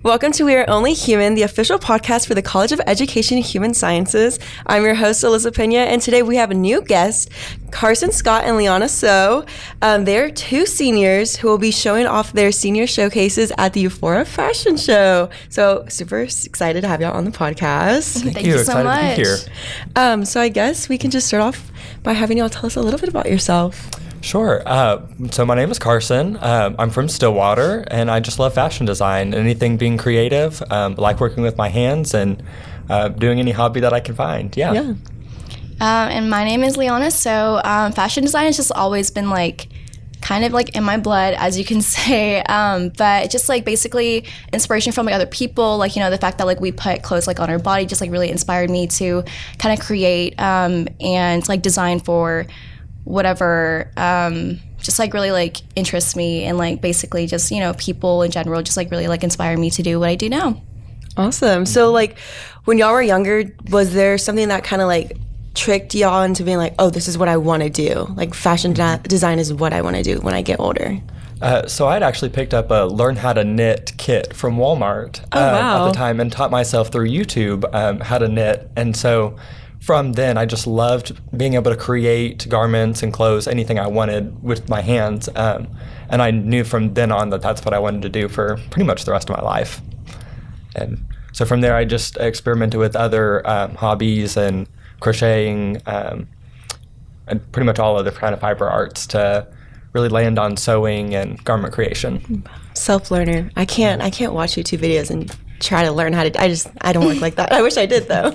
Welcome to We Are Only Human, the official podcast for the College of Education and Human Sciences. I'm your host, Alyssa Pena, and today we have a new guest, Carson, Scott, and Leahna. They're two seniors who will be showing off their senior showcases at the Euphoria Fashion Show. So super excited to have y'all on the podcast. Thank you so much. To be here. So I guess we can just start off by having y'all tell us a little bit about yourself. Sure. So my name is Carson. I'm from Stillwater, and I just love fashion design. Anything being creative, like working with my hands and doing any hobby that I can find. Yeah. And my name is Leahna. So fashion design has just always been kind of in my blood, as you can say. But just basically inspiration from other people, the fact that we put clothes on our body just really inspired me to kind of create and design for whatever just really interests me, and basically just people in general just really inspire me to do what I do now. Awesome. So when y'all were younger, was there something that kind of tricked y'all into being oh, this is what I want to do, fashion design is what I want to do when I get older? So I'd actually picked up a learn how to knit kit from Walmart at the time, and taught myself through YouTube how to knit. And so from then, I just loved being able to create garments and clothes, anything I wanted with my hands. And I knew from then on that that's what I wanted to do for pretty much the rest of my life. And so from there, I just experimented with other hobbies and crocheting and pretty much all other kind of fiber arts to really land on sewing and garment creation. Self-learner. I can't watch YouTube videos and try to learn how to. I don't work like that. I wish I did though.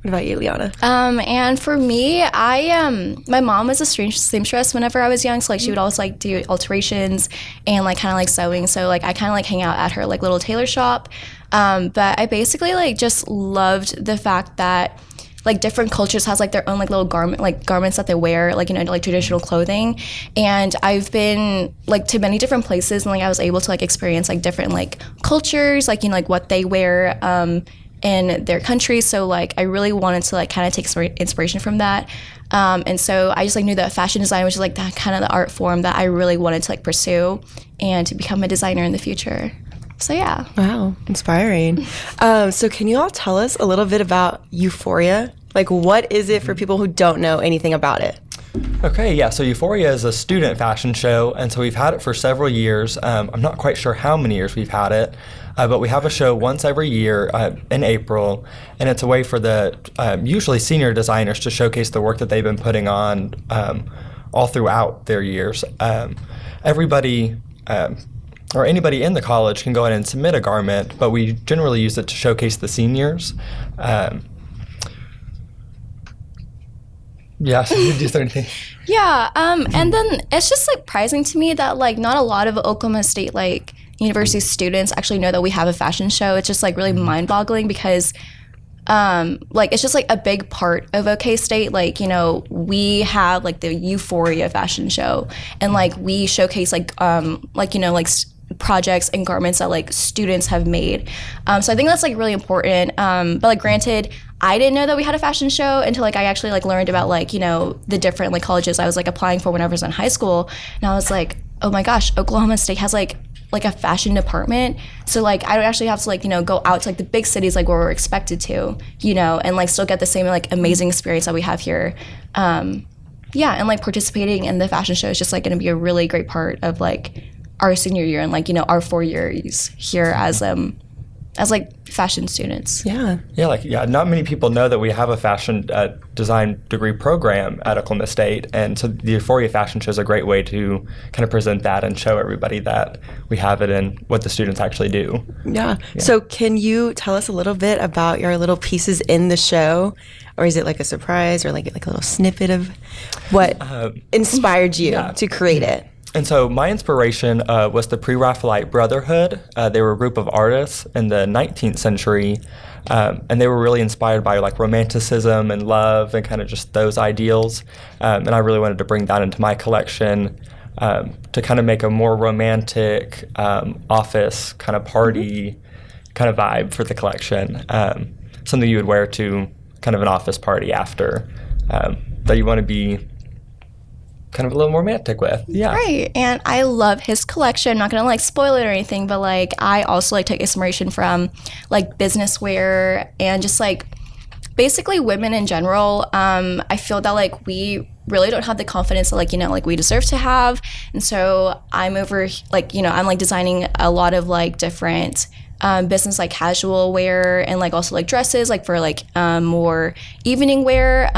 What about you, Leahna? And for me, my mom was a seamstress whenever I was young, so she would always do alterations and kind of sewing. So I kind of hang out at her little tailor shop. But I basically just loved the fact that different cultures has their own little garments that they wear, traditional clothing. And I've been to many different places, and I was able to experience different cultures, what they wear in their country. So I really wanted to kind of take inspiration from that. And so I just knew that fashion design was just that kind of the art form that I really wanted to pursue and to become a designer in the future. So yeah. Wow, inspiring. So can you all tell us a little bit about Euphoria? What is it for people who don't know anything about it? Okay, yeah, so Euphoria is a student fashion show, and so we've had it for several years. I'm not quite sure how many years we've had it, but we have a show once every year in April, and it's a way for the usually senior designers to showcase the work that they've been putting on all throughout their years. Everybody or anybody in the college can go in and submit a garment, but we generally use it to showcase the seniors. Yeah, so you do anything. Yeah, and then it's just surprising to me that not a lot of Oklahoma State university students actually know that we have a fashion show. It's just really mind-boggling because it's just a big part of OK State. We have the Euphoria fashion show, and we showcase projects and garments that students have made. So I think that's really important. But granted, I didn't know that we had a fashion show until I actually learned about the different colleges I was applying for when I was in high school, and I was oh my gosh, Oklahoma State has a fashion department. So I don't actually have to go out to the big cities where we're expected to, and still get the same amazing experience that we have here. And participating in the fashion show is just going to be a really great part of our senior year and our 4 years here as fashion students. Yeah, not many people know that we have a fashion design degree program at Oklahoma State, and so the Euphoria Fashion Show is a great way to kind of present that and show everybody that we have it and what the students actually do. Yeah. So can you tell us a little bit about your little pieces in the show, or is it a surprise, or a little snippet of what inspired you to create it? And so my inspiration was the Pre-Raphaelite Brotherhood. They were a group of artists in the 19th century, and they were really inspired by romanticism and love and kind of just those ideals. And I really wanted to bring that into my collection to kind of make a more romantic office kind of party kind of vibe for the collection. Something you would wear to kind of an office party after, that you want to be kind of a little more romantic with. Yeah. Right. And I love his collection. I'm not going to like spoil it or anything, but like I also like take inspiration from like business wear and just like basically women in general. I feel that like we really don't have the confidence that like, you know, like we deserve to have. And so I'm over like, you know, I'm like designing a lot of like different business like casual wear and like also like dresses like for like more evening wear,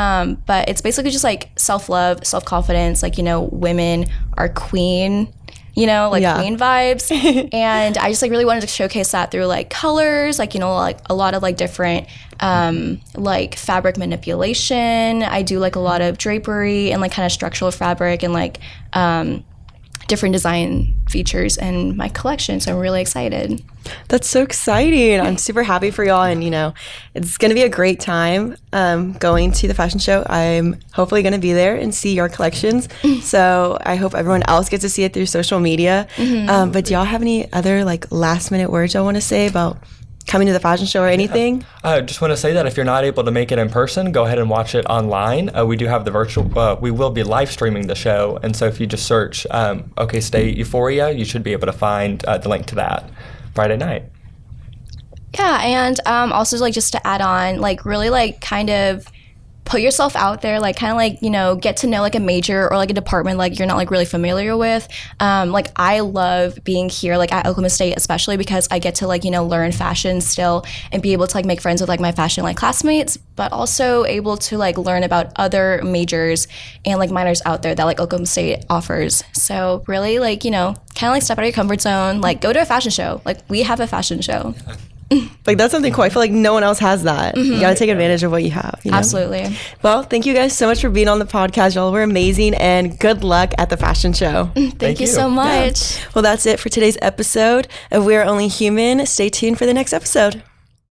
but it's basically just like self-love, self-confidence, like, you know, women are queen, you know, like queen vibes. And I just like really wanted to showcase that through like colors, like, you know, like a lot of like different like fabric manipulation. I do like a lot of drapery and like kind of structural fabric and like different design features in my collection. So I'm really excited. That's so exciting. I'm super happy for y'all. And, you know, it's going to be a great time going to the fashion show. I'm hopefully going to be there and see your collections. So I hope everyone else gets to see it through social media. But do y'all have any other like last minute words y'all want to say about coming to the fashion show or anything? I just want to say that if you're not able to make it in person, go ahead and watch it online. We do have the virtual, we will be live streaming the show. And so if you just search OK State Euphoria, you should be able to find the link to that Friday night. Yeah, and also like just to add on, like really like kind of put yourself out there, like kind of like, you know, get to know like a major or like a department like you're not like really familiar with. Like I love being here like at Oklahoma State, especially because I get to like, you know, learn fashion still and be able to like make friends with like my fashion like classmates, but also able to like learn about other majors and like minors out there that like Oklahoma State offers. So really like, you know, kind of like step out of your comfort zone, like go to a fashion show. Like we have a fashion show. Like that's something cool. I feel like no one else has that. You gotta take advantage of what you have. You know? Absolutely. Well, thank you guys so much for being on the podcast. Y'all were amazing, and good luck at the fashion show. Thank you so much. Yeah. Well, that's it for today's episode of We Are Only Human. Stay tuned for the next episode.